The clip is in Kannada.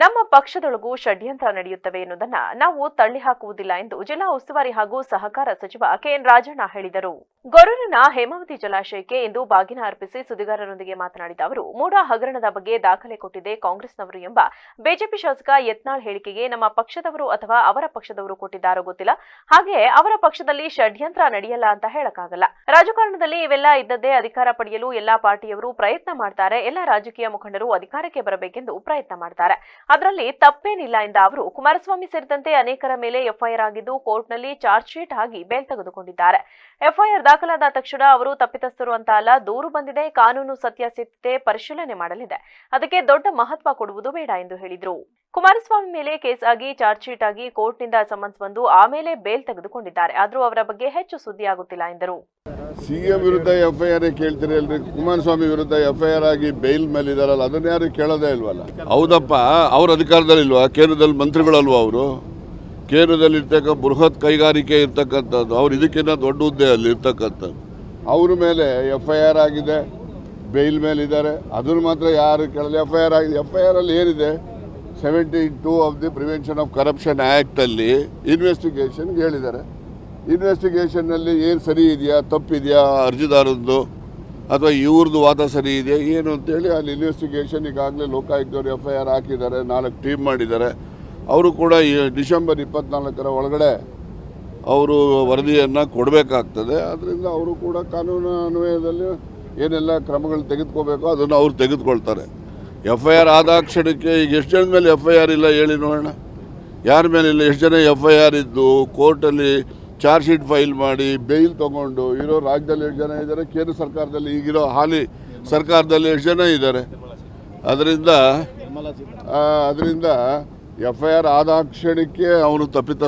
ನಮ್ಮ ಪಕ್ಷದೊಳಗೂ ಷಡ್ಯಂತ್ರ ನಡೆಯುತ್ತವೆ ಎನ್ನುವುದನ್ನು ನಾವು ತಳ್ಳಿ ಹಾಕುವುದಿಲ್ಲ ಎಂದು ಜಿಲ್ಲಾ ಉಸ್ತುವಾರಿ ಹಾಗೂ ಸಹಕಾರ ಸಚಿವ ಕೆಎನ್ ರಾಜಣ್ಣ ಹೇಳಿದರು. ಗೊರೂರಿನ ಹೇಮಾವತಿ ಜಲಾಶಯಕ್ಕೆ ಇಂದು ಬಾಗಿನ ಅರ್ಪಿಸಿ ಸುದ್ದಿಗಾರರೊಂದಿಗೆ ಮಾತನಾಡಿದ ಅವರು, ಮೂಡಾ ಹಗರಣದ ಬಗ್ಗೆ ದಾಖಲೆ ಕೊಟ್ಟಿದೆ ಕಾಂಗ್ರೆಸ್ನವರು ಎಂಬ ಬಿಜೆಪಿ ಶಾಸಕ ಯತ್ನಾಳ್ ಹೇಳಿಕೆಗೆ ನಮ್ಮ ಪಕ್ಷದವರು ಅಥವಾ ಅವರ ಪಕ್ಷದವರು ಕೊಟ್ಟಿದ್ದಾರೋ ಗೊತ್ತಿಲ್ಲ. ಹಾಗೆ ಅವರ ಪಕ್ಷದಲ್ಲಿ ಷಡ್ಯಂತ್ರ ನಡೆಯಲ್ಲ ಅಂತ ಹೇಳಕ್ಕಾಗಲ್ಲ. ರಾಜಕಾರಣದಲ್ಲಿ ಇವೆಲ್ಲ ಇದ್ದದ್ದೇ ಅಧಿಕಾರ ಪಡೆಯಲು ಎಲ್ಲಾ ಪಾರ್ಟಿಯವರು ಪ್ರಯತ್ನ ಮಾಡ್ತಾರೆ. ಎಲ್ಲ ರಾಜಕೀಯ ಮುಖಂಡರು ಅಧಿಕಾರಕ್ಕೆ ಬರಬೇಕೆಂದು ಪ್ರಯತ್ನ ಮಾಡ್ತಾರೆ. ಅದರಲ್ಲಿ ತಪ್ಪೇನಿಲ್ಲ ಎಂದ ಅವರು, ಕುಮಾರಸ್ವಾಮಿ ಸೇರಿದಂತೆ ಅನೇಕರ ಮೇಲೆ ಎಫ್ಐಆರ್ ಆಗಿದ್ದು ಕೋರ್ಟ್ನಲ್ಲಿ ಚಾರ್ಜ್ ಶೀಟ್ ಆಗಿ ಬೇಲ್ ತೆಗೆದುಕೊಂಡಿದ್ದಾರೆ. ಎಫ್ಐಆರ್ ದಾಖಲಾದ ತಕ್ಷಣ ಅವರು ತಪ್ಪಿತಸ್ಥರು ಅಂತ ಅಲ್ಲ, ದೂರು ಬಂದಿದೆ, ಕಾನೂನು ಸತ್ಯಾಸತ್ಯತೆ ಪರಿಶೀಲನೆ ಮಾಡಲಿದೆ, ಅದಕ್ಕೆ ದೊಡ್ಡ ಮಹತ್ವ ಕೊಡುವುದು ಬೇಡ ಎಂದು ಹೇಳಿದರು. ಕುಮಾರಸ್ವಾಮಿ ಮೇಲೆ ಕೇಸ್ ಆಗಿ ಚಾರ್ಜ್ ಶೀಟ್ ಆಗಿ ಕೋರ್ಟ್ನಿಂದ ಸಮನ್ಸ್ ಬಂದು ಆಮೇಲೆ ಬೇಲ್ ತೆಗೆದುಕೊಂಡಿದ್ದಾರೆ. ಆದರೂ ಅವರ ಬಗ್ಗೆ ಹೆಚ್ಚು ಸುದ್ದಿ ಆಗುತ್ತಿಲ್ಲ ಎಂದರು. ಸಿಎಂ ವಿರುದ್ಧ ಎಫ್ಐಆರ್ ಕೇಳ್ತೀರಿ ಅಲ್ರಿ, ಕುಮಾರಸ್ವಾಮಿ ವಿರುದ್ಧ ಎಫ್ಐಆರ್ ಆಗಿ ಬೇಲ್ ಮೇಲೆ ಇದಾರಲ್ಲ, ಅದನ್ನ ಯಾರು ಕೇಳೋದೇ ಇಲ್ವಲ್ಲ. ಹೌದಪ್ಪ, ಅವ್ರ ಅಧಿಕಾರದಲ್ಲಿ ಇಲ್ವಾ? ಕೇಂದ್ರದಲ್ಲಿ ಮಂತ್ರಿಗಳಲ್ವಾ ಅವರು? ಕೇಂದ್ರದಲ್ಲಿ ಇರ್ತಕ್ಕ ಬೃಹತ್ ಕೈಗಾರಿಕೆ ಇರ್ತಕ್ಕಂಥದ್ದು, ಅವ್ರು ಇದಕ್ಕಿಂತ ದೊಡ್ಡ ಹುದ್ದೆ ಅಲ್ಲಿ ಇರ್ತಕ್ಕಂಥದ್ದು. ಅವ್ರ ಮೇಲೆ ಎಫ್ಐಆರ್ ಆಗಿದೆ, ಬೇಲ್ ಮೇಲೆ ಇದ್ದಾರೆ, ಅದನ್ನು ಮಾತ್ರ ಯಾರು ಕೇಳಲ್ಲ. ಎಫ್ಐಆರ್ ಆಗಿದೆ. ಎಫ್ಐಆರ್ ಅಲ್ಲಿ ಏನಿದೆ? 72 of the prevention of corruption act ಅಲ್ಲಿ ಇನ್ವೆಸ್ಟಿಗೇಷನ್ ಹೇಳಿದ್ದಾರೆ. ಇನ್ವೆಸ್ಟಿಗೇಷನ್ನಲ್ಲಿ ಏನು ಸರಿ ಇದೆಯಾ, ತಪ್ಪಿದೆಯಾ, ಅರ್ಜಿದಾರದ್ದು ಅಥವಾ ಇವ್ರದ್ದು ವಾದ ಸರಿ ಇದೆಯಾ ಏನು ಅಂತೇಳಿ ಅಲ್ಲಿ ಇನ್ವೆಸ್ಟಿಗೇಷನ್ ಈಗಾಗಲೇ ಲೋಕಾಯುಕ್ತವರು ಎಫ್ಐಆರ್ ಹಾಕಿದ್ದಾರೆ, 4 ಟೀಮ್ ಮಾಡಿದ್ದಾರೆ. ಅವರು ಕೂಡ ಡಿಸೆಂಬರ್ 24 ಒಳಗಡೆ ಅವರು ವರದಿಯನ್ನು ಕೊಡಬೇಕಾಗ್ತದೆ. ಅದರಿಂದ ಅವರು ಕೂಡ ಕಾನೂನು ಅನ್ವಯದಲ್ಲಿ ಏನೆಲ್ಲ ಕ್ರಮಗಳು ತೆಗೆದುಕೋಬೇಕೋ ಅದನ್ನು ಅವ್ರು ತೆಗೆದುಕೊಳ್ತಾರೆ. ಎಫ್ಐಆರ್ ಆದ ಕ್ಷಣಕ್ಕೆ ಈಗ ಎಷ್ಟು ಜನ ಮೇಲೆ ಎಫ್ಐಆರ್ ಇಲ್ಲ ಹೇಳಿ ನೋಡೋಣ, ಯಾರ ಮೇಲೆ ಇಲ್ಲ? ಎಷ್ಟು ಜನ ಎಫ್ಐಆರ್ ಇದ್ದು ಕೋರ್ಟಲ್ಲಿ ಚಾರ್ಜ್ ಶೀಟ್ ಫೈಲ್ ಮಾಡಿ ಬೇಲ್ ತೊಗೊಂಡು ಇರೋ ರಾಜ್ಯದಲ್ಲಿ ಎಷ್ಟು ಜನ ಇದ್ದಾರೆ, ಕೇಂದ್ರ ಸರ್ಕಾರದಲ್ಲಿ ಈಗಿರೋ ಹಾಲಿ ಸರ್ಕಾರದಲ್ಲಿ ಎಷ್ಟು ಜನ ಇದ್ದಾರೆ? ಅದರಿಂದ ಎಫ್ಐಆರ್ ಆದ ಕ್ಷಣಕ್ಕೆ ಅವನು ತಪ್ಪಿತಸ್ಥ